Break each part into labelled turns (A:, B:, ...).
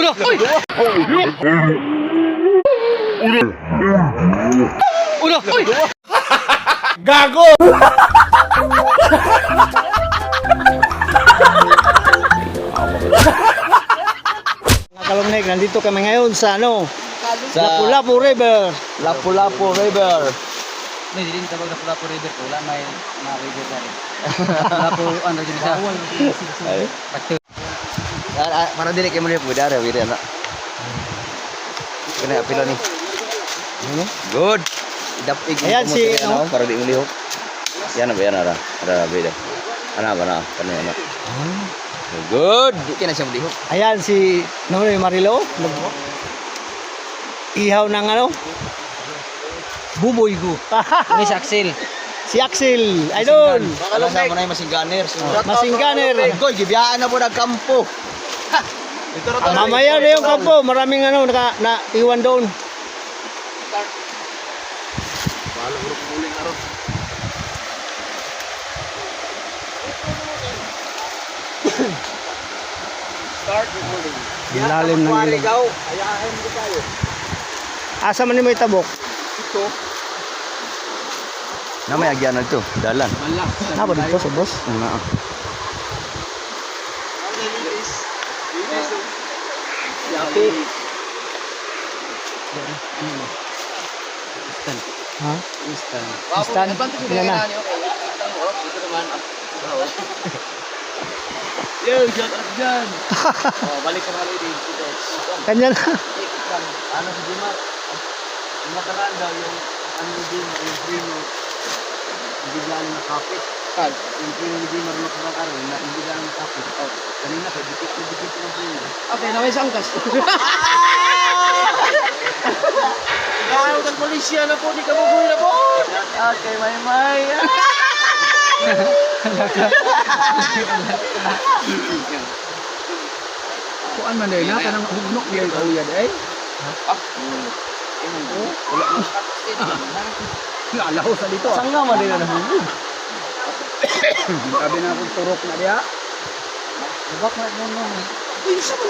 A: Udah. Udah.
B: Gago!
A: Mga kalumnig, nandito kami ngayon sa ano?
C: Sa
A: Lapu-Lapu River.
C: Lapu-Lapu River.
D: May din tawag na Lapu-Lapu River ko. Wala may mga river na rin. Lapu, ano din siya? Pati.
C: Para dili kayo mo niya pwede rin. Wiri anak. Kena apilo ni.
A: Ano?
C: Good. Idapig mo
A: Ayan
C: mo
A: si,
C: sa ano, para di mo lihok. Yan na ba yan ara? Ara bida. Ana ba na? Kani anak. Good. Di ka na siya lihok.
A: Ayan si Nonoy Marilo. Ihaw ng ano? Buboy ko.
D: May si Axel.
A: Si Axel. Idol.
C: Ano sa mo na yung masingganer?
A: Masingganer.
C: Goy, gibiyaan na po nagkampo.
A: Mamaya na yung kampo. Maraming ano na iwan doon. Lalim ng ilog.
C: Ayahin mo tayo.
A: Asa man ni may tabok?
C: Na may agyan na ito, dalan.
A: Apa dito sa boss?
C: Nga.
D: Yapi.
A: Ha?
D: Instan.
A: Instan. Ilan na?
D: Yo, shout out dyan. Balik ka mga dito.
A: Kanya na.
D: Ano si Dimat? Yung nakaraan daw yung ano ni Dimat, yung primo. Hindi gano'n nakapit. Yung primo ni Dimat na nakaraan na hindi gano'n nakapit. Kanina pa, dikit ng primo. Okay, naway sa angkas. Kaya utang polisya na po, di ka mabuhay na po. Shout out kay Maymay. Kuan man dai na kanang hugnok diay kauyad ay. Wala ko sa dito.
C: Sanga man din na nahulog.
D: Sabi na akong turok na diha. Bak na mo.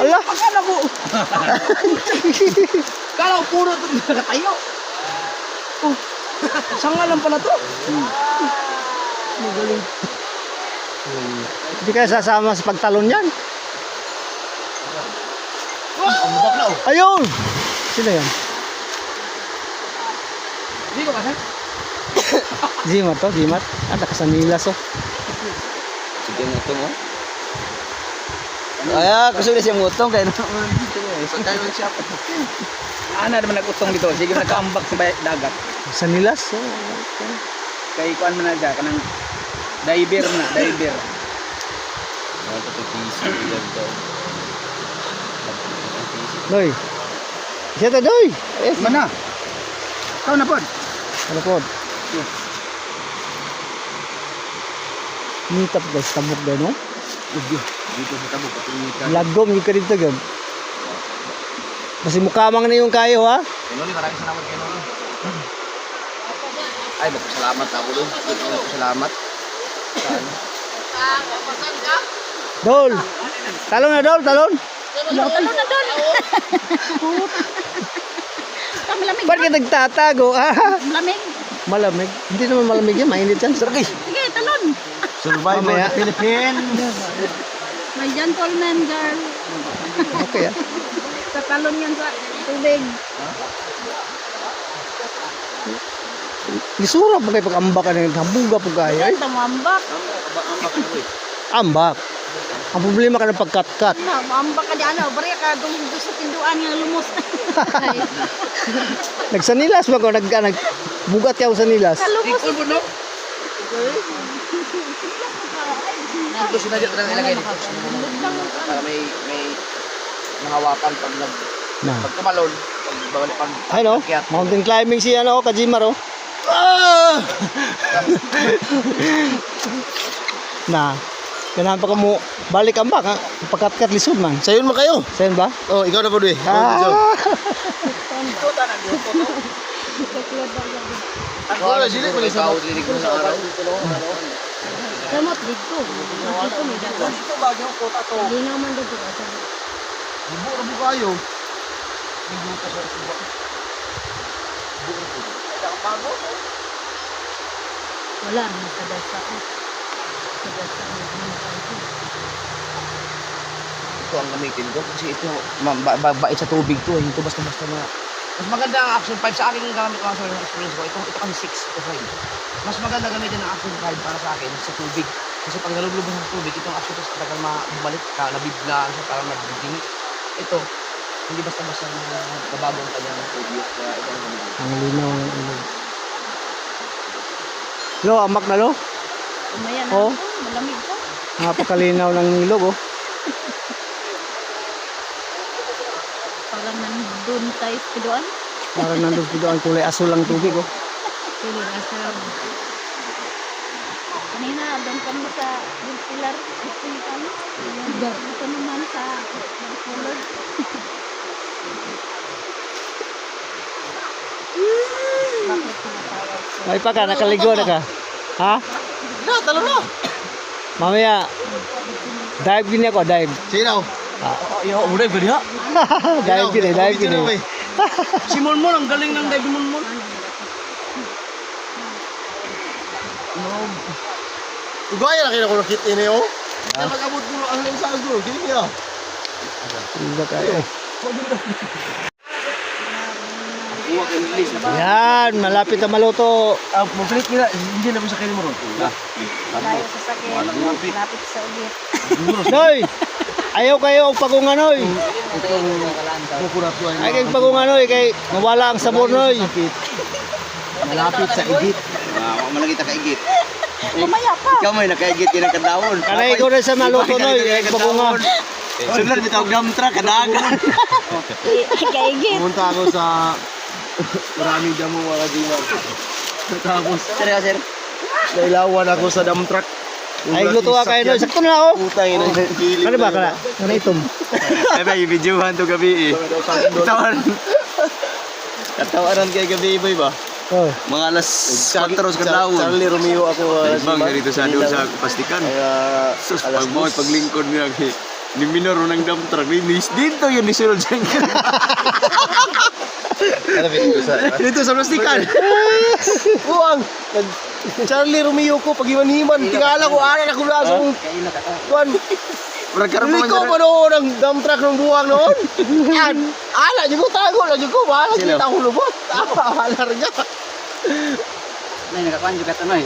A: Allah.
D: Akala ko. Kala ko puro to nakatayo. Oh. Sanga lang pala to. Magaling.
A: Hindi kaya sasama sa pagtalon yan.
D: Oh.
A: Ayun! Sino yan?
D: Di ko kasi.
A: Zimat to, Zimat. Ada kasanilas oh.
C: Sige mo ito mo. Ay, kusulit siya mutong kaya naman dito eh. Saan tayo siya?
D: Ana naman nag-utong dito. Sige nagkaambak sa dagat.
A: Kasanilas oh.
D: Kay kuan man na dyan kanang diver na, diver.
C: Ano ito piso yan daw.
A: Doy. Siya ta doy. Eh,
D: Mana? Kau na pod.
A: ano po? Nitap guys, tabok daw no?
C: Dito sa tabok patungitan.
A: Lagom yung ka dito gan. Kasi mukamang na yung kayo ha.
C: Kenoli, maraming salamat Kenoli. Ay, salamat ako doon. Salamat. Saan?
A: Dol. Talon na dol, talon.
E: Talon na doon. Malamig.
A: Ba't ka nagtatago?
E: Malamig.
A: Malamig. Hindi naman malamig yan, mainit yan.
C: Sergey.
E: Sige, talon.
C: Survivor
A: Mamaya.
C: the Philippines.
E: May gentleman girl.
A: Okay ah.
E: Tatalon yan sa tubig.
A: Lisura pa kayo pag-ambak ka ng hambuga po kayo.
E: Yan, tamambak.
A: Ambak. Ang problema ka ng pagkat-kat.
E: Mambak ka di ano. Bari ka dumugdo sa tinduan nga lumos.
A: Nagsanilas ba ko? Nagbugat ka sa nilas.
E: Kalumos.
C: Ito sinadya ko nang ilagay dito. Para may mahawakan pag
A: Na.
C: pag tumalon, pag
A: Ay no? Mountain climbing si ano, Kajimar oh. Na. Kailangan pa ka mo balik ambak ha. Pagkat-kat lisod man.
C: sayon mo kayo.
A: Sayon ba?
C: Oh, ikaw na po doy. Ako na sila ko sa dinig ko sa araw.
E: Kamot dito. Dito may dagat. Hindi naman dito.
D: Buo kayo.
E: Wala na sa dasa. Sa dasa.
D: Ito ang gamitin ko kasi ito bait sa tubig to eh. Ito basta-basta na. Mas maganda ang Action 5 sa akin gamit ko ang experience ko. Ito kami 6 to 5. Mas maganda gamitin ang Action 5 para sa akin sa tubig. Kasi pag nalulubog sa tubig, itong Action 6 talagang mabalik ka, nabiblaan siya, parang nagbibingit. Ito, hindi basta-basta nababago ang kanyang tubig. Kaya ito ang gamitin.
A: Ang linaw ng ilog. Lo, amak na lo.
E: Umaya na
A: Oh.
E: ako. Malamig ko.
A: Napakalinaw ng ilog oh.
E: Parang nandun tayo sa pidoan.
A: Parang nandun dito ang kulay asul ang tubig oh.
E: Pili na sa... Kanina, doon kami sa yung pilar. Gusto niyo kami. Ito naman sa kulod. Bakit tinatawag ko?
A: May pa ka, nakaligo na ka. Ha?
D: Talo na!
A: Mamaya, dive gini ako, dive.
D: Sino? Yo, udah ba diha?
A: Dive gini, dive gini.
D: Si Monmon, ang galing ng dive ni Monmon. Ugaya na kaya ko nakit ini oh. Mag-abot mo ang lensa ko, kini niya.
A: Iba kayo. Yan, malapit na maluto.
D: Magpalit nila, hindi na mo sa kanin mo ron.
E: Tayo sa sakit. Lapit sa ulit.
A: Noy! Ayaw kayo ang pagunganoy. Ay kay pagunganoy kay mawala ang sabor noy.
D: Malapit sa igit.
C: Malagi ta kaigit.
E: Umaya ka.
C: Ikaw may nakaigit kinang kadawon.
A: Kanay ko na sa maluto noy, ay pagunga.
C: Sunod bitaw dam truck kadagan.
E: Kaigit.
D: Pumunta ako sa maraming damo mga diwan. Tapos,
C: Sir.
D: nailawan ako sa dump truck.
A: Ay luto ka kayo noy. Sakto na ako.
D: Putang ina.
A: Kani ba kana? Kana itom.
C: Ay ba i-videohan to gabi eh. Katawaran kay gabi boy ba?
A: Oh.
C: Mga alas 4 sa kadawon.
D: Charlie Romeo ako.
C: Bang dito sa doon sa pastikan.
D: Kaya,
C: Sus, pag mo paglingkod niya ni minor ng dump truck ni dito yun ni Sir Jen.
D: dito sa plastikan. Buang. Charlie Romeo ko pag iwan-himan. Tingala ko ana na kula sa kuan. Hindi ko pa noon ang dump truck ng buwang noon. Yan. Ala, di ko tago. Di ko bahala.
C: Sino?
D: Kita ko lubot. Ala rin niya.
C: Nay nakakuan juga to noy.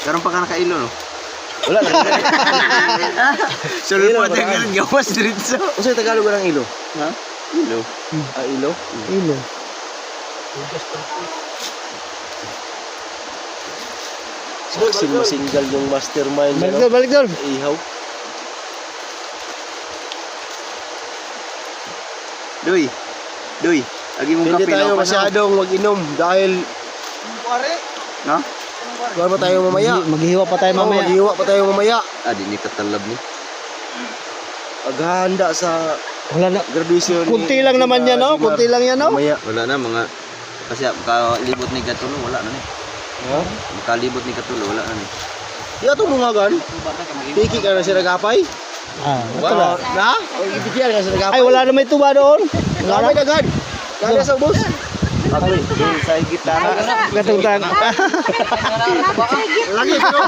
C: Karon pa ka nakailo no.
D: Wala na.
C: Sulod pa tayo gawas diretso.
D: Usa Tagalog ng ilo?
C: Ha? Ilo.
D: Ah, ilo?
A: Ilo.
D: Kasi masinggal yung mastermind
A: Balik
D: niya.
A: doon, balik doon.
D: Ihaw.
C: Doy. Lagi mong
D: Hindi
C: kape
D: tayo masyadong mag-inom dahil
C: no?
D: kuwan pa tayo mamaya.
A: Maghihiwa pa tayo mamaya.
D: Maghiwa pa tayo mamaya.
C: Ah, di ni katalab ni.
D: Paghahanda sa
A: Wala na.
D: graduation.
A: Kunti lang naman yan, no? Kunti lang yan, no?
D: Mamaya.
C: Wala na mga kasi kalibot ni katulo wala na ni.
D: Ha?
C: Kalibot ni katulo wala na ni.
D: Di ato bungagan. Piki ka na si Nagapay.
A: Ah, ito na.
D: Na? O ibigyan ka si Nagapay.
A: Ay, wala na may tuba doon.
D: Wala may daghan. Kaya sa bus. Ako sa gitana.
A: Katungtang.
D: Lagi pero.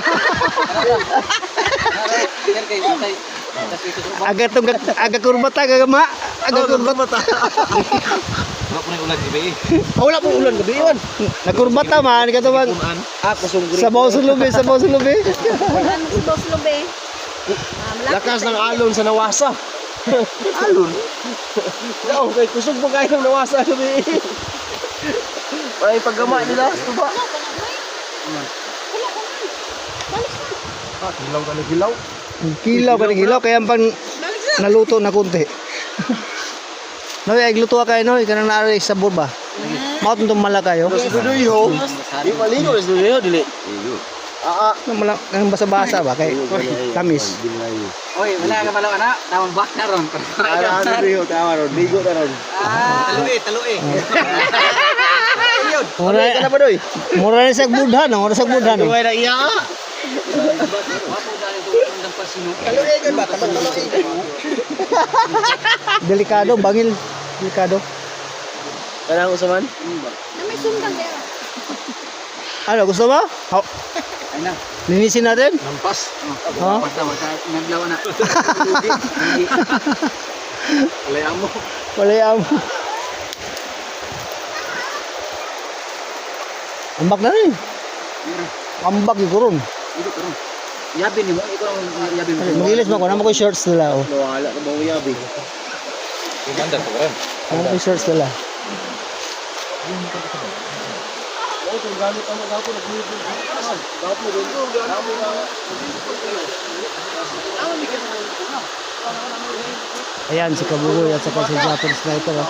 A: Aga kurbata, aga ma. Aga kurbata.
D: Wala po ulan gabi yun.
A: Nakurbata man, katubang.
D: Ako sunggurin.
A: Sabaw sa lubi, sabaw sa lubi.
E: Ano si Boss Lobe?
D: Lakas ng alon sa nawasa. Alon? No, kay kusog mo kayo ng nawasa gabi. Parang yung paggama nila, tuba. Hilaw ka na hilaw.
A: Kilaw ka ng hilaw, kaya pang naluto na kunti. Noy, ay luto ka kayo, Noy. Kanang naari sa burba. Maot itong malakayo.
D: Sa dudoy ho. Di maligo sa dudoy ho, dili.
C: Iyo.
A: Ang basa-basa ba? Kay tamis.
C: Oy, wala ka pala ana. Tawon bak na ron.
D: Ano dudoy ho, tama ron. Ligo na ron.
C: Talui.
A: Mura
D: Ka na ba doy?
A: mura na sa budhan, mura sa budhan.
D: Duway na iya. Wapo dahil ito ang pasino.
A: Delikado, bangil. Delikado.
C: Kanang usaman?
E: Na may sumbang dero.
A: Ano, gusto mo?
D: Ay na.
A: Linisin natin?
D: Lampas.
A: Ha?
D: Basta naglawa na. Alayang mo.
A: Walayam. Ambak na rin. Ambak yung kurun.
D: Ito karon. Yabi ni mo, ikaw ang yabi mo.
A: Mag-ilis mo ko. Naman ko yung shorts nila. Oh.
D: Wala ka bang yabi?
C: Ganda ko rin.
A: Naman ko yung shorts nila. Ayan, si Kabugoy at saka si Japanese Sniper. Oh.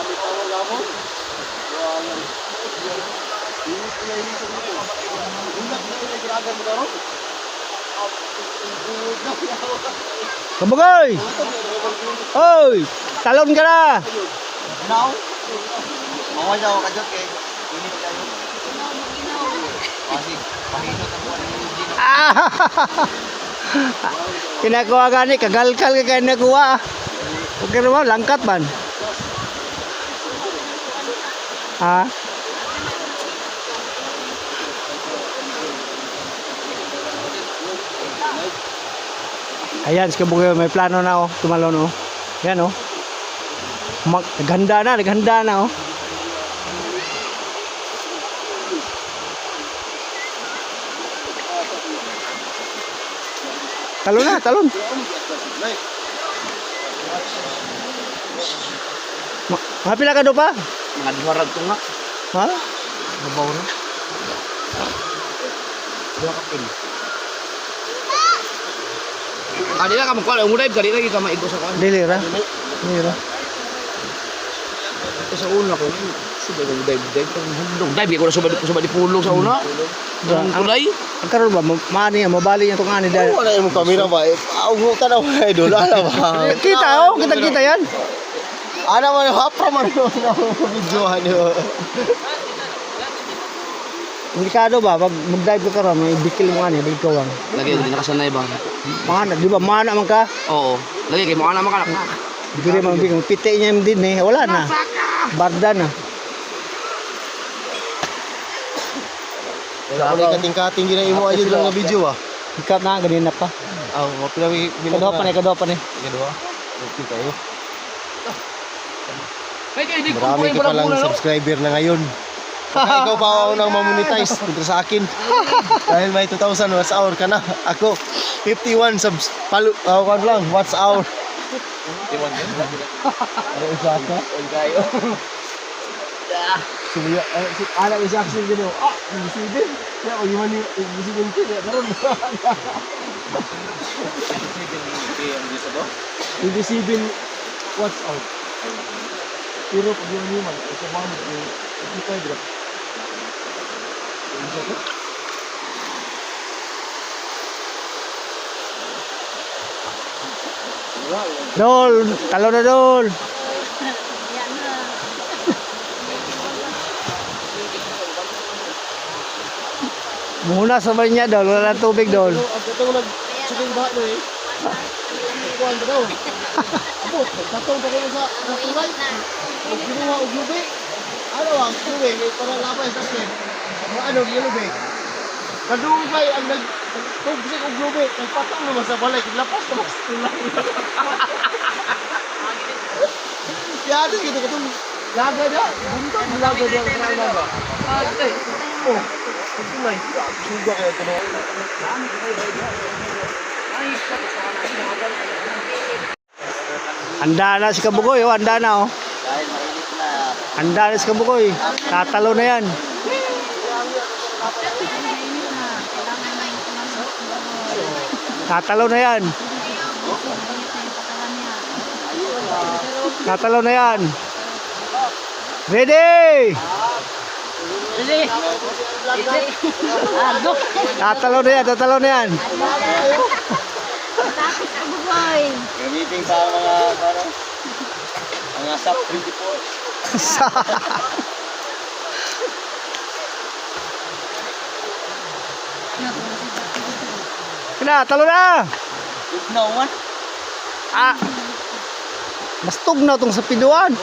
A: Kabugoy! Oy! Talon ka na!
D: Now, mawala ako kajot kay init kayo. Kasi pahinot ang buwan ng Eugene.
A: Ah! Kinakuha gani, kagalkal ka kayo nakuha. Okay naman, langkat man. Ha? Ayan, si Kabugoy, may plano na oh, tumalon oh. Ayan oh. Naghanda na oh. Talon na, talon. Mapila ka do pa?
D: Mga duwarag ko nga.
A: Ha?
D: Babaw na. Dua ka pin. Adi na ka magkwala, umuday ka lagi ka maigo sa kwan.
A: Dili ra. Dili ra.
D: Ito sa una ko, sudah umuday kang hundong. Dive ko na subad di pulong sa una. Ang kulay.
A: Ang karon ba maani mabali yung tong ani dahil.
C: Wala yung kamera ba? Ako ka na wala idol. Ala ba?
A: Kita oh, kita yan.
C: Ana man hapra man na videohan yo.
A: Delikado ba pag mag-dive ka karon may bikil mo ani balik kawang.
D: Lagi hindi nakasanay ba?
A: Mana, di ba mana man ka?
D: Oo. Lagi kay mo ana maka.
A: Dire man bigong pite niya din eh, wala na. Barda na.
C: Wala ko kating-kating gina imo ayo lang nga video ah.
A: Ikat na ganina pa.
C: Ah, mo pinawi
A: Kadopa ni.
C: Kedua. Okay kayo.
D: May kay di ko
C: Marami ka palang subscriber na ngayon. Baka ikaw pa ako nang mamonetize kontra sa akin. Dahil may 2,000 watts hour ka na. Ako 51 subs kan lang watts hour. 51 din. Ano isa ka? Kayo.
A: Suya, anak isa action gino. Ah, bisibin. Ya, o yung mani, bisibin ko ya karon. Bisibin watch out. Pero pag yung man, ito ba mo yung ito ay Dol, talo na dol.
E: Yan na.
A: Muna sa niya dol, wala na tubig dol.
C: Ito nag-chicken bahat mo eh. Kuan ba daw? Abo, tatong pa ko sa tulay. Ug kinuha og lubi. Ano ang lubi kay para labay sa skin. Ano lubi? Kadugay ang nagtugsik og lubi, nagpatong naman sa balay, lapas naman sa tulay. Yado gitu katong laga dia, buntag laga dia sa laga. Oh, tulay. Suga kaya kuno.
A: Handa na si Kabugoy, oh, handa na oh.
D: Dahil mainit na.
A: Handa na si Kabugoy. Tatalo na yan. Tatalo na yan. Tatalo na yan. Ready! Tatalo na yan, tatalo na yan.
E: Tapos Kabugoy.
D: Meeting sa mga sub 24.
A: na, talo na.
D: Tugnaw man.
A: Ah. Mas tugnaw tong sa piduan.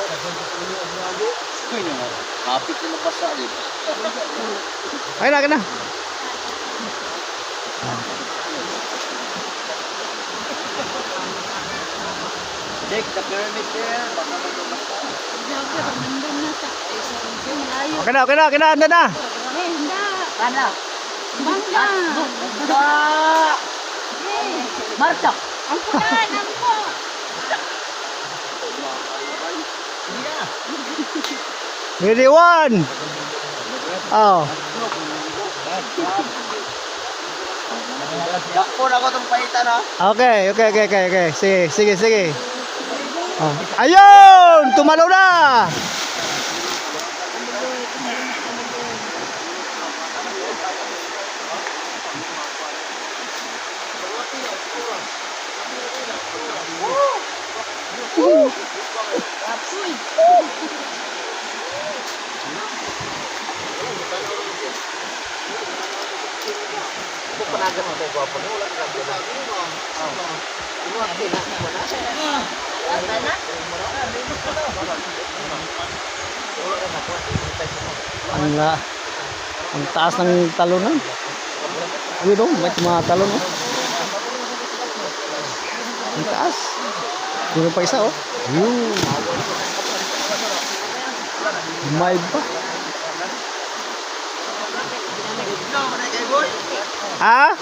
D: Uy, naman. Kapit na nabasa din.
A: Ay na, na.
D: Check the pyramid there. Baka may nabasa.
E: Grabe, nandun na sa malayo.
A: Okay na, anda na.
E: Eh, hindi. Kana? Bangga. Eh,
D: Marta!
E: ang kulan, ang ko.
A: Ready, one. Oh.
D: Yakpo na ko itong paitan ha.
A: Okay. Sige. Oh. Ayun! Tumalaw na! Ang taas ng talunan. Yun o, may mga talon o. Ang taas. Yun pa isa o. Yun. May pa. Ha?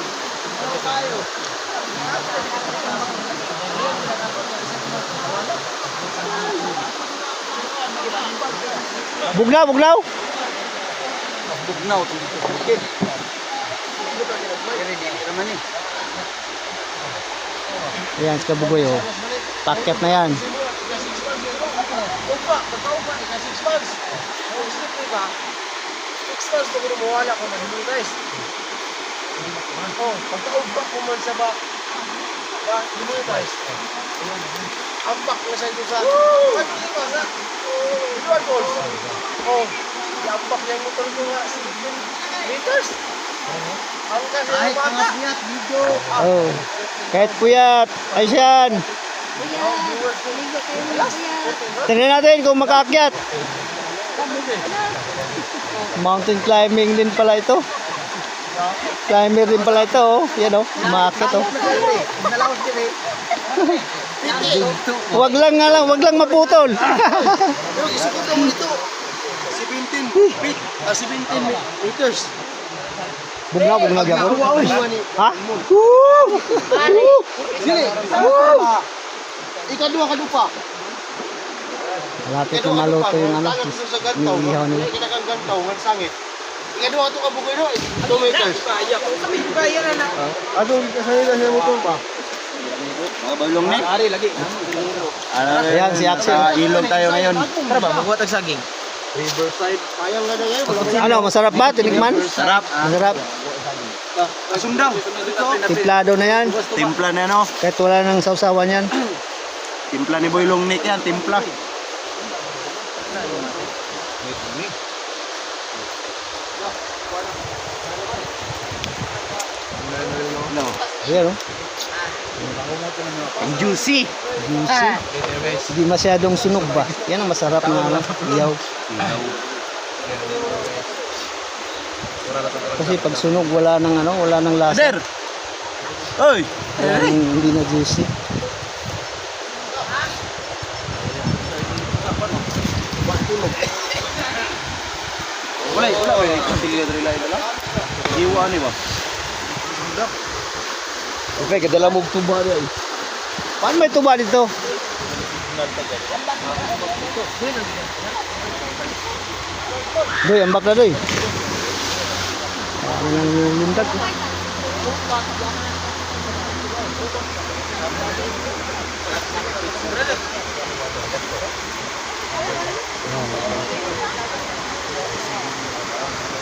A: Bugnaw.
D: Tugnaw. Itong bukid. Naman eh.
A: Ayan, si Kabugoy o. Paket na yan.
C: Upa, pagka-upa, ika 6 months. Kung isip ko ba, 6 months pag mawala ko ng hindi guys. Oh, pagka-upa ko man sa ba, hindi guys. Ambak na sa ito sa, what di ba sa, Edward Falls. Oh, ambak niya yung motor ko nga, 16 meters. Ang kasi yung bata.
D: Video.
A: Oh. Kahit puyat. Ayos yan.
E: Kuya, ligo kayo ng kuya.
A: Tingnan natin kung makaakyat. Mountain climbing din pala ito. Climber din pala ito, oh. Yan, oh. Umakyat, oh. Wag lang maputol.
C: Pero isipin mo ito, 17 feet, 17 meters.
A: Bugnaw gyapon. Ha?
C: Sini, ikadua kadupa.
A: Malapit na maluto yung ano. Iniihaw nila.
C: Kinakang gantaw, ngan sangit. Ikadua ito ka bukoy no, 2 meters. Adong kasaya na siya motor pa.
D: Mga balong ni. Ari lagi.
A: Ayan, si Axel.
D: Sa ilog tayo ngayon. Tara ba, magbuhat ang saging.
C: Riverside. Kayang ganda ngayon.
A: Ano, masarap ba? Tinikman?
D: Sarap.
A: Masarap.
D: Asundang.
A: Timplado na yan.
D: Timpla na no.
A: Kahit wala nang sausawan yan.
D: Timpla ni Boy Longnik yan, timpla. No.
A: Ayan, oh.
D: Ang juicy.
A: Juicy. Hindi masyadong sunog ba? Yan ang masarap na ano, iyaw. Kasi pag sunog wala nang ano, wala nang lasa.
D: Sir. Oy.
A: Kaya hindi na juicy.
D: Wala. Sige diri lain lang. Jiwa ni ba?
A: Okay, kadala mo tuba diyan. Paano may tuba dito? Doy, ambak na doy. Ano nang lundag?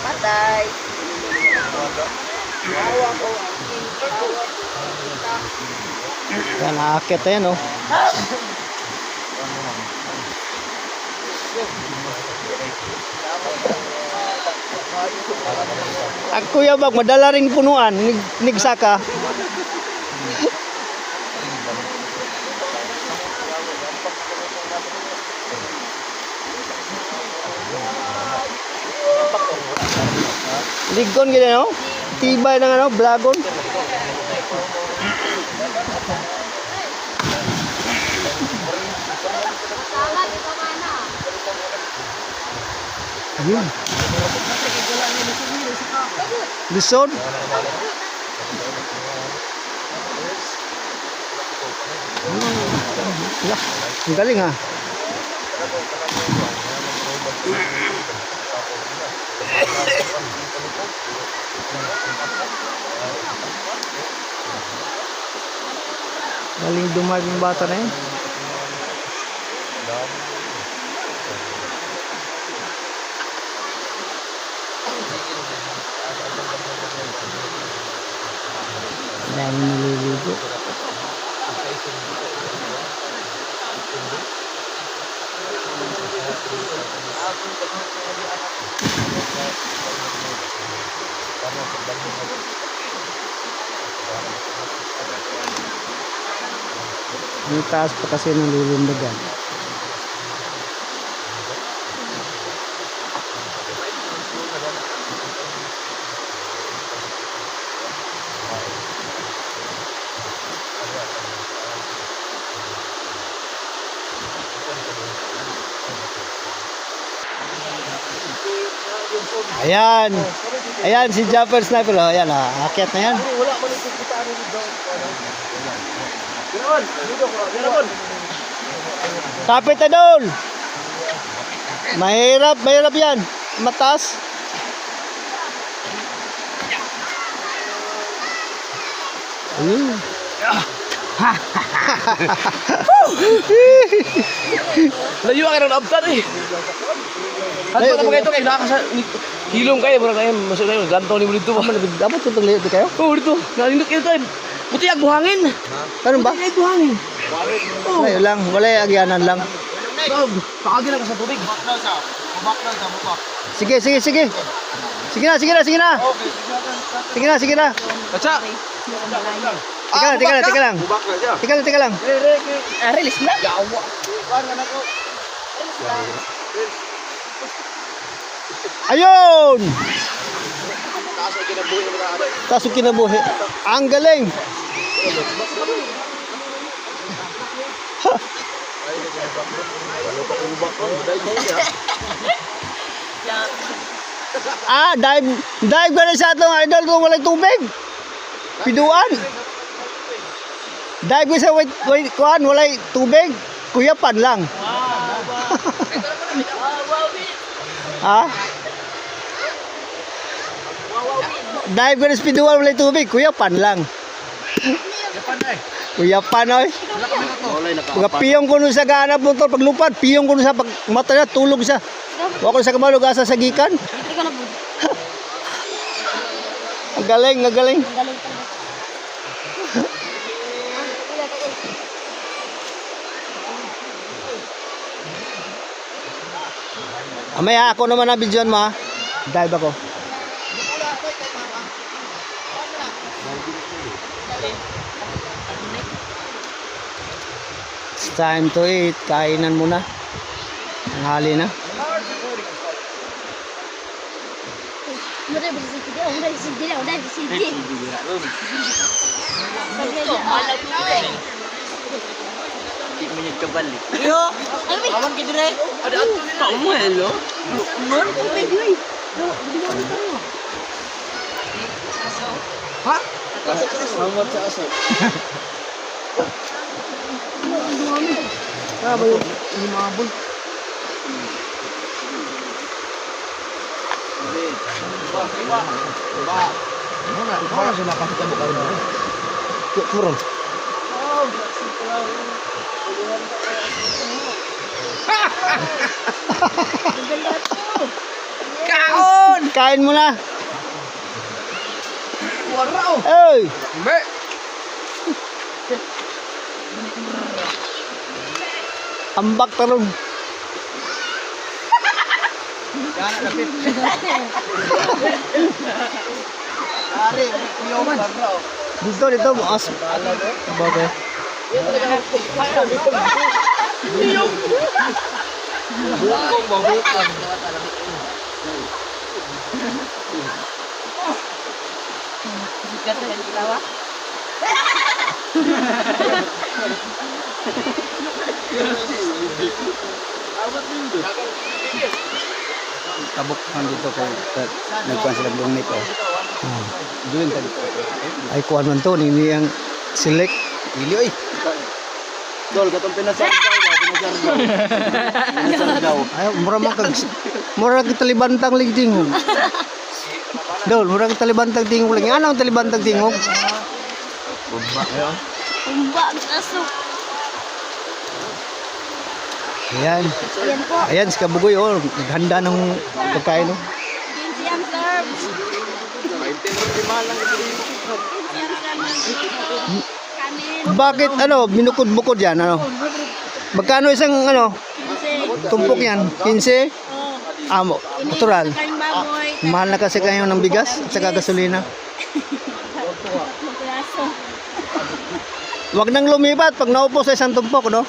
E: Patay.
A: Yan, aakyat na yan, oh. Ang Kuya Bag, madala ring punuan, nigsaka. Ligon gini no? Tibay ng ano, blagon. Ayun. Lisod. Ang galing ha. Galing dumag yung bata na yun. Dami naliligo. Yung taas pa kasi ng lulundagan. Ayan. Ayan si Jumper Sniper. Oh. Ayan ah. Akyat na yan.
C: Wala man ito kita ano dito. Ganoon, dito ko, ganoon.
A: Kapit na doon. Mahirap yan. Mataas. Ayun.
B: Layo ka ng abtan eh. Hanto na mga ito kayo, nakakasa... Hilong kayo, mura kayo, masuk kayo, gantaw ni mo dito ba?
A: Dapat itong liit kayo?
B: Oo, dito, nalindot kayo tayo. Buti ang buhangin.
A: Ano ba?
B: Buti ang buhangin.
A: Wala lang. Wala agyanan lang.
B: Pakagin ako sa tubig.
A: Sige. Sige na. Sige na.
B: Katsa!
A: Teka lang.
E: Release na.
A: Ayun! Taas yung kinabuhi. Ang galing! Dive ka na sa atong idol kung walang tubig. Piduan. Dive ka sa kuhan, walang tubig. Kuyapan lang. Ha? Dive ka na sa piduan, walang tubig. Kuyapan lang. Kuyapan oy. Mga piyong ko nun sa ganap motor paglupad, piyong ko nun sa mata niya, tulog siya. Wa ko sa kamalog asa sa gikan. Ang galing. Amaya ako naman na videoan mo ha. Dive ako. It's time to eat. Kainan muna. Tanghali na.
E: Udah di sini.
D: Hindi mo niya kabalik.
B: Aman ka dire. Ada ato ni tao mo hello. Ha?
C: Selamat sa aso.
A: Ba yung lumabol.
C: Mana sila pakita mo karon?
A: Turun.
B: Kaon!
A: Kain mo na.
B: Wala oh.
A: Oy!
B: Be.
A: Ambak tarong.
D: Ari, iyoman.
A: Dito, as. Bagay.
E: Kata yang tawa.
D: Kabuk dito kay nagkuhan sila blumit oh. Doon tadi.
A: Ay, kuha man to. Nini ang select.
D: Ili oy. Dol katong pinasar daw.
A: Ay, mura kita libantang ligdingog. Dol, mura kita libantang tingog lagi. Ano ang talibantang tingog?
E: Umba ang aso.
A: Ayan.
E: Ayan po.
A: Ayan, si Kabugoy, oh. Naghanda ng pagkain, oh.
E: Kinsiyang serves. Kanin.
A: Bakit, binukod-bukod yan, Magkano isang,
E: Kinsi.
A: tumpok yan? 15?
E: Oh.
A: Natural.
E: Kayong baboy.
A: Mahal na kasi kayo ng bigas at saka gasolina.
E: Maglaso.
A: Huwag nang lumipat pag naupo sa isang tumpok, no?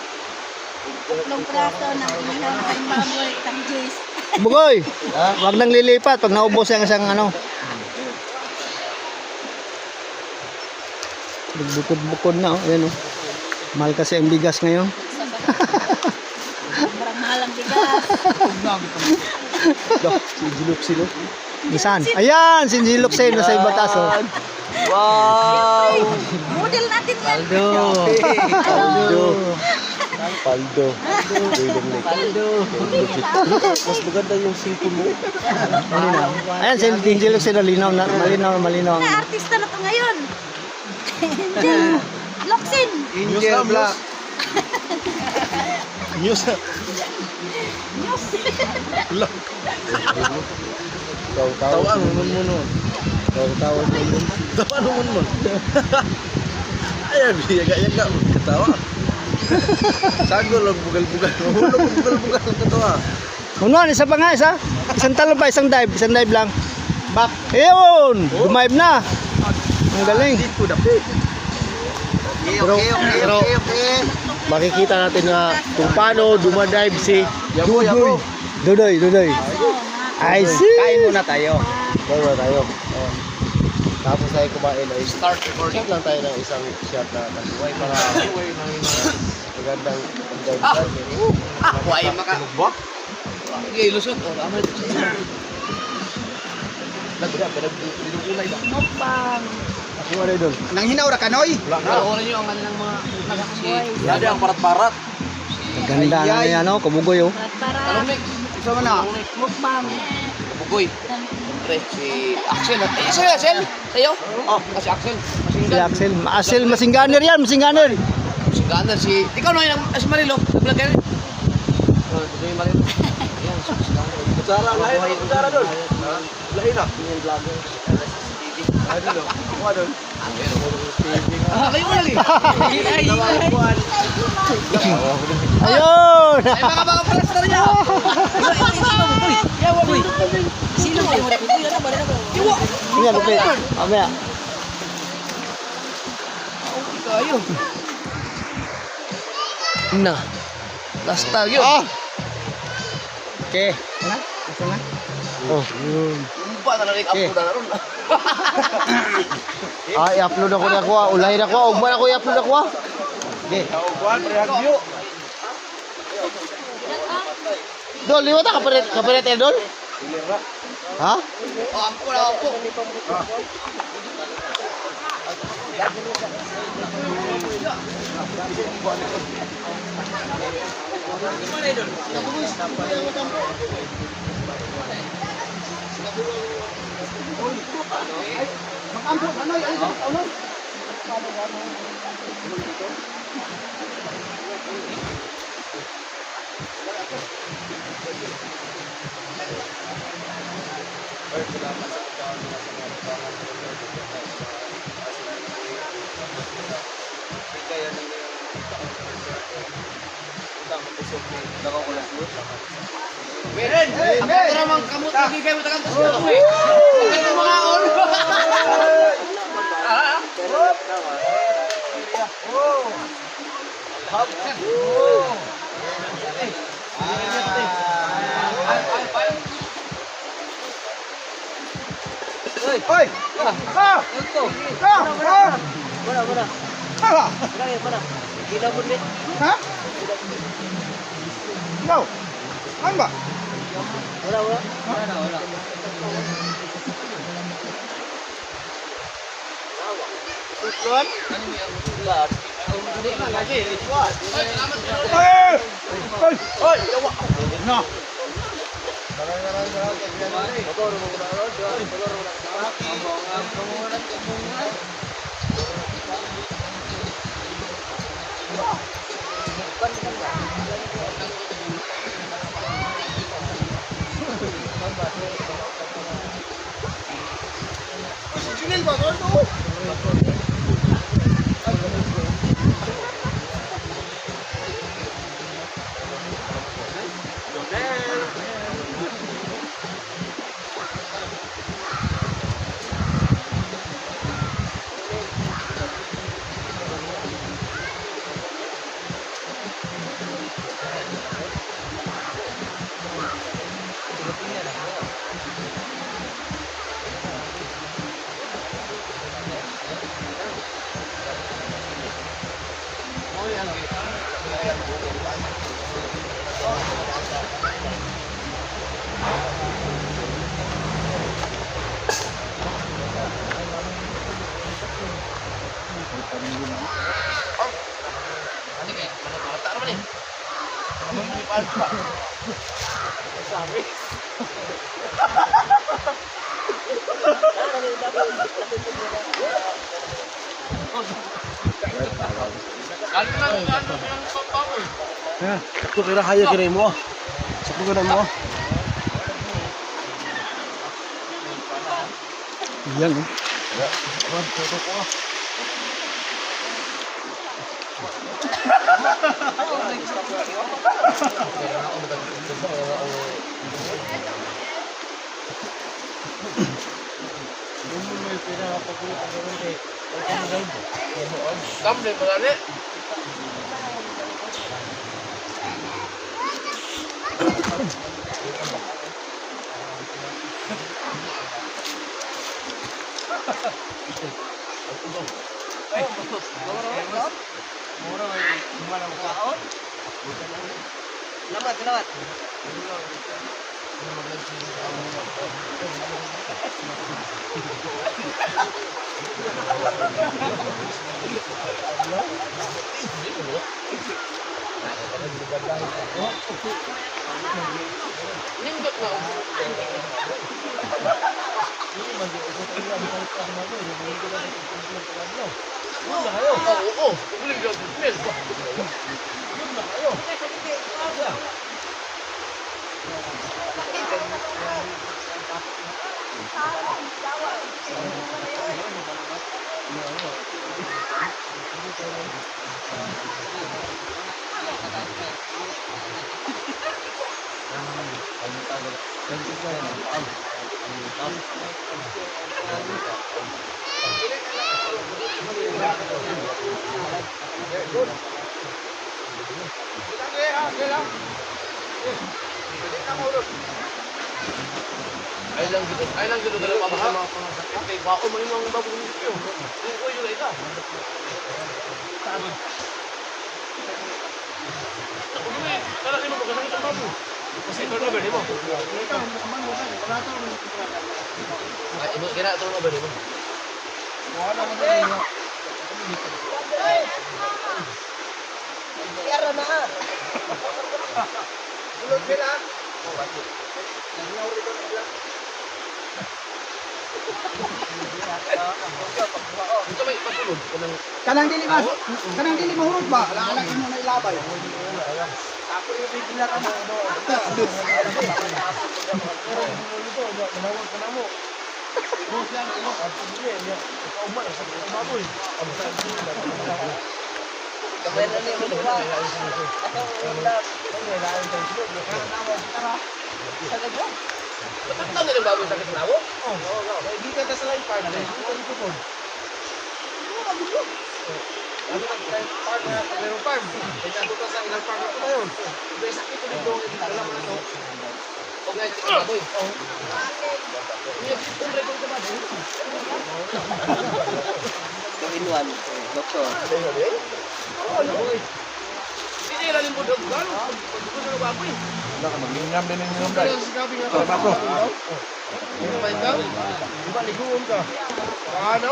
E: Tatlong prato ng inihaw na kayong baboy. Tanggis.
A: Bugoy, huwag nang lilipat pag naubos ang isang Bukod-bukod na, oh. Ayan, oh. Mahal kasi ang bigas ngayon.
E: Sobrang mahal ang bigas.
A: Sinjilok silo. Saan? Ayan, sinjilok sa'yo na sa ibatas, oh.
D: Wow!
E: Model natin yan.
D: Paldo. Mas maganda yung cellphone mo.
A: Ayan, sinjilok sa'yo, malinaw ang...
E: Na artista na to ngayon. Angel Locsin.
D: Angel Black. News. Tawaan mo nun. Tawaan mo nun. Ay, yaga-yaga. Katawa. Sagol lang bugal-bugal. Mahulog bugal-bugal. Katawa.
A: Unon, isa pa nga, isa. Isang talon pa, isang dive lang. Back. Ayun, dumive na. Ang galing.
C: Okay. Makikita natin na kung paano dumadive si
A: Dudoy. I see.
D: Kain muna tayo.
C: Bawa tayo. Tapos tayo kumain ay start recording lang tayo ng isang shot na kasuway para magandang dive.
B: Why maka? Okay, lusot. Amal. Pinagulay ba?
E: Mukbang.
A: Ano na doon?
D: Nang hinaw ra kanoy.
B: Oras nyo ang kanilang mga
D: Yada ang parat-parat.
A: Ganda na yan, Kabugoy, oh.
E: Para
B: Alumik.
D: Isa man na.
E: mukbang.
B: Bugoy. Pre, si Axel. Eh, sa'yo, Axel? Sa'yo? Oh, kasi Axel.
A: Si Axel. Masingganer yan, masingganer.
B: Si Gander, si... Ikaw na yun, si Marilo. Nag-vlog kayo. Oh, ito yung Marilo. Ayan, si Gander.
D: Kutsara, lahi na kutsara doon. Lahi na. Ano doon? Kuha doon.
B: Kayo mo lagi.
A: Ayun!
B: Ay, mga plaster niya. Yawa, boy. Sino kayo? Yawa.
A: Yan, lupit. Mamaya.
B: Kayo. Na. Last tag yun.
A: Okay. Oh, yun.
B: Umpa na rin-upload na ron.
C: I-upload ako na kuha. Ulahin ako. Ugman ako i-upload na kuha. Okay. Dol, liwat ka kapalit Dol? Ha?
B: Oh, ampo na ampo. Ako ramang kamot lagi kayo takan tas. Ito mga on.
C: Hoy! Ah!
D: Mana?
C: Hala!
D: Mana? Gila mo din.
C: Ha? Ikaw? Ano ba?
D: Wala. Susun? Lahat. Hindi na lagi.
C: Ay! Ay!
B: Hoy, yawa.
C: No! Junil ba? Ano?
B: Sakto kira kaya kira mo. Sakto kira mo.
A: Yan eh.
B: Kamle malali.
D: Selamat.
B: Nindot na. Oo. Uling daw business. Ay lang gito dala pamahal. Kay bao mo yung mga babong nito. Uy, yun ita. Kala ni mo pagkasang itong babo. Kasi ito na ba mo? Ay, ito kina ito na ba mo?
D: Kira na.
C: Bulot sila.
B: Ito may pagulod.
C: Kanang dili mahurot ba? Laalag mo na ilabay.
D: Kamera ni mo ba?
B: Bakit na rin bago yung sakit na ako?
C: Hindi ka sa live partner. Hindi ka dito po. Ano ang farm na mayroong farm? Kaya ito sa ilang farm ako na yun. May sakit ko dito. Alam mo na ito.
B: Huwag nga yung chicken baboy. Hindi nila rin po dog gan. Pagbuko sa baboy.
C: Kaya sinabi nga ito. Ano ba ikaw? Diba liguon ka? Paano?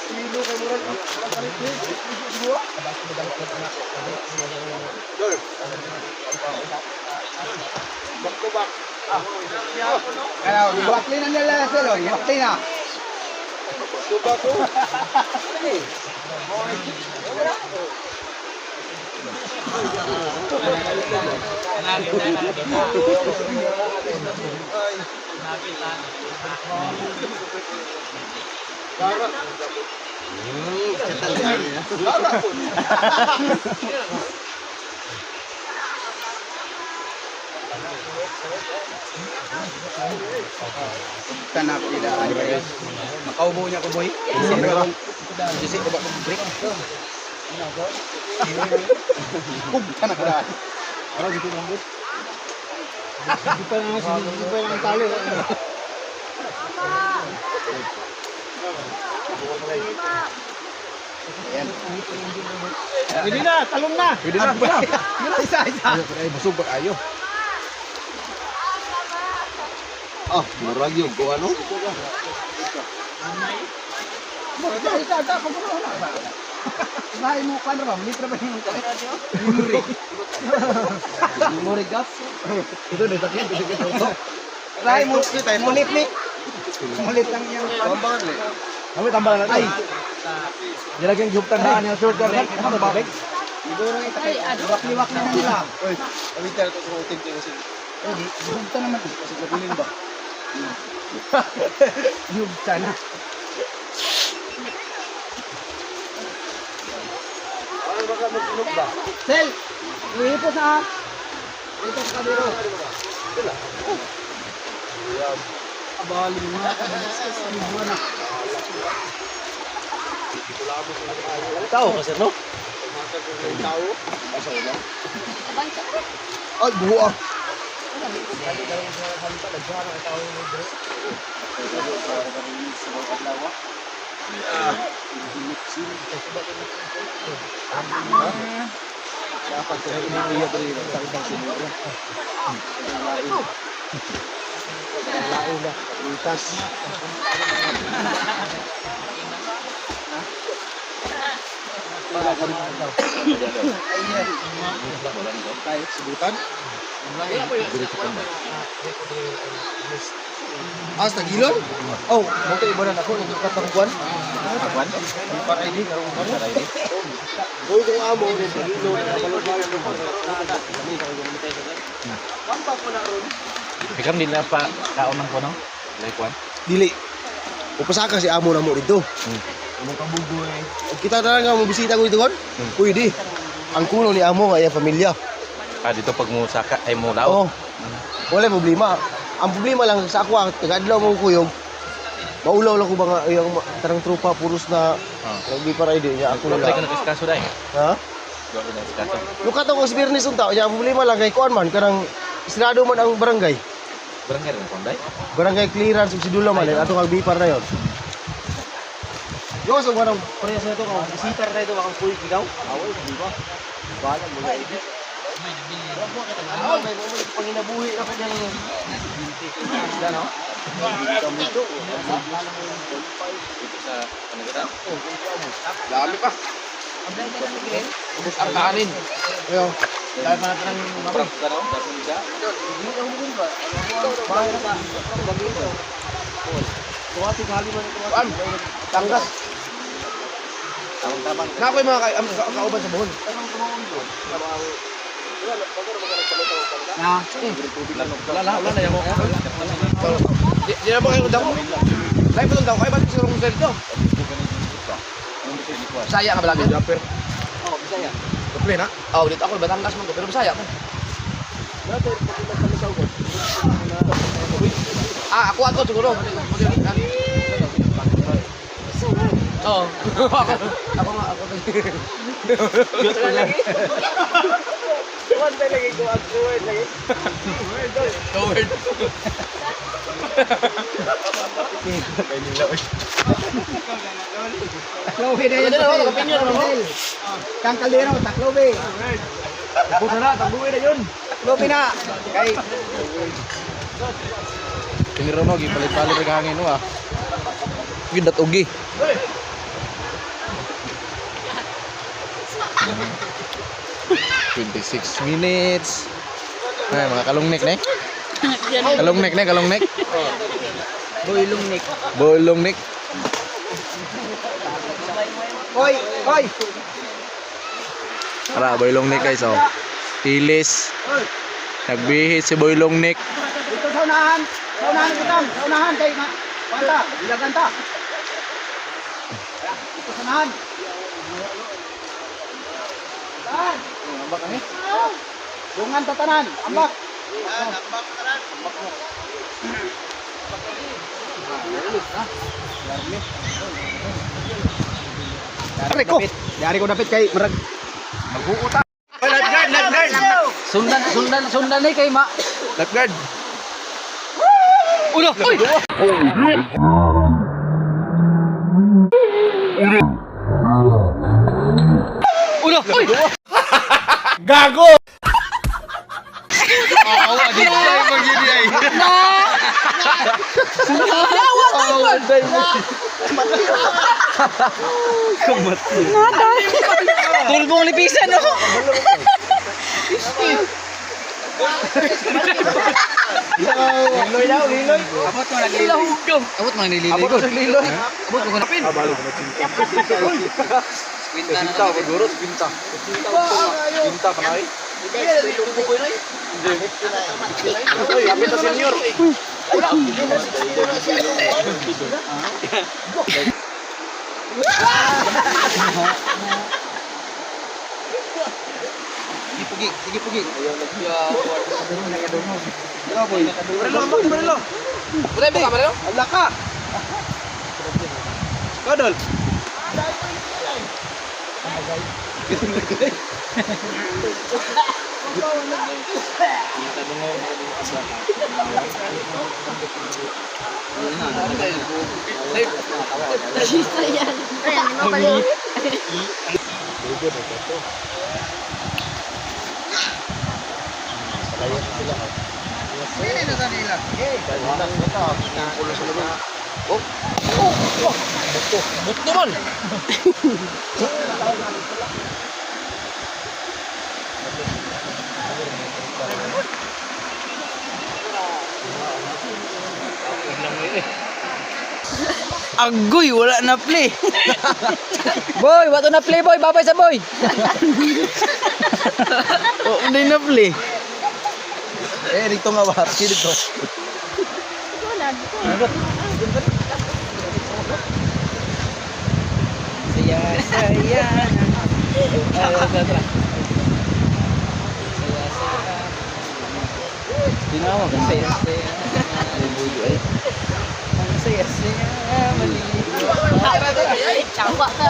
C: Silo kay Murag. Walang palit din. Siguro? Back to back.
D: Bakli na nila sila, bakli na.
C: To back to.
D: Tanap tidak ada ya. Makaubo niya ko boy. Sisi ko ba ko break. Tanap dah.
C: Ano dito lang bot? Hindi pa lang tali. Pwede na, talong na.
D: Pwede na ba? Isa.
C: Ay, busog ba ayo?
D: Ah, murag yung ko ano? Bahay mo kan ram, libre ba yung memory gas?
C: Ito na sakit.
D: Bahay mo mulit ni. Mulit lang yung
C: Tambangan le. Kami tambangan na. Ay. Nilagyan yung tandaan yung short guard. Ano ba, Bek?
D: siguro ito kay liwak na nila.
C: Oy, kami tayo ito sa uting kasi.
D: Bugta naman
C: Kasi kapilin ba?
D: yung sana.
C: Ano ba ka magsunog ba?
D: Sel, iipo sa ito sa kabiro. Abali mo na.
B: Tao kasi no?
C: Tao. Asa wala?
D: Ay, buwa.
C: Dapat sa iya diri sakit ang sinuro. Lain na. Itas. Para ka rin daw. Tayo sebutan. As tagilon? Oh, mo kay ibanan ako ng katangkuan. Katangkuan? Di para ID karong kuan para ID. Hoy kung amo ni tagilon na balot-balot ng kami sa komunidad sa. Pampa ko na ron.
B: Ikaw din na pa kaunang ko no? Like
C: Dili. Upasaka si amo na mo dito. Amo kabugoy. Kita na nga mo bisita ko dito kon. Pwede. Ang kuno ni amo nga iya pamilya.
B: dito pag mo saka ay mo lao.
C: Oo. Wala problema. Ang problema lang sa ako, taga-adlaw mo kuyog. Maulaw lang ko ba nga yung tarang trupa puros na lagi para ide niya ako
B: Ako
C: lang.
B: ka nagkaskaso dai.
C: Ha?
B: Gawin na nagkaskaso.
C: Lukat ako sa Birnis unta, ya problema lang kay kuan man karang isnado man ang barangay.
B: Barangay rin ko dai.
C: Barangay clearance ug sidula man ato kag bipar na yon. Yo so wanang parehas na to ka bisita na ito makang kuy ikaw. Away di ba? Bala mo na ide. May panginabuhi na kanyang isda, no? Dito
B: sa Panagatan.
C: Dami pa.
B: Ang kanin.
C: Ayun. Dahil pa natin ng
B: Parang kano, dapat siya.
C: Tanggas.
B: Tamang-tamang.
C: Na ako yung mga kauban sa buhon.
B: Wala na yung
C: Di na ba kayo dako? Lain pa itong dako. Ay, bakit siguro kong dito? Bisaya ka ba lagi? Japper. Oo, Bisaya. Kapli na? Oo, dito ako. Batangas man ko. Pero Bisaya ko.
B: Ako siguro. Oo. Ako nga. Coward.
C: Taklobe na yun. Kang Kaldero, taklobe. Taklobe na. Kay
B: Tingiro mo, gipalit-palit ang hangin mo ah. Gidat ugi. $26. Ay, mga kalungnik ne. Kalungnik. Boylongnik.
C: Hoy, hoy.
B: Tara, boylongnik guys oh. Ilis. Nagbihis si boylongnik.
C: Dito sa unahan. Sa unahan kita. Sa unahan kay Panta, ilagan ta. Dito sa unahan. Saan? Ambak kami. Dungan tatanan, ambak. Ambak tanan. Ambak mo. Dari ko dapat kay marag maghuuta. Lifeguard. Sundan ni kay ma.
B: Lifeguard. Ulo. Uy. Ulo. Uy. Gago. Oo, di tayo magini ay.
A: Tulbong lipisan no.
C: Liloy daw, liloy.
A: Abot mo nagliligo. Abot mo nagliligo.
C: Abot sa liloy.
A: Abot mo napin.
B: Pinta siguro, pinta. Pinta kanay. Oy, apit na senior.
A: Sige pugi.
B: Barelo. Buday mo kamera.
C: Ala ka.
B: Kodol.
E: Kita yan. Ayan, mapaliw.
B: But naman.
A: Agoy, wala na play. Boy, wato na play boy, babay sa boy. Oh, hindi na play.
B: Dito nga ba? Dito.
E: Wala.
A: Saya. Tinawa ka saya. Saya maligo.
E: Cawa ka.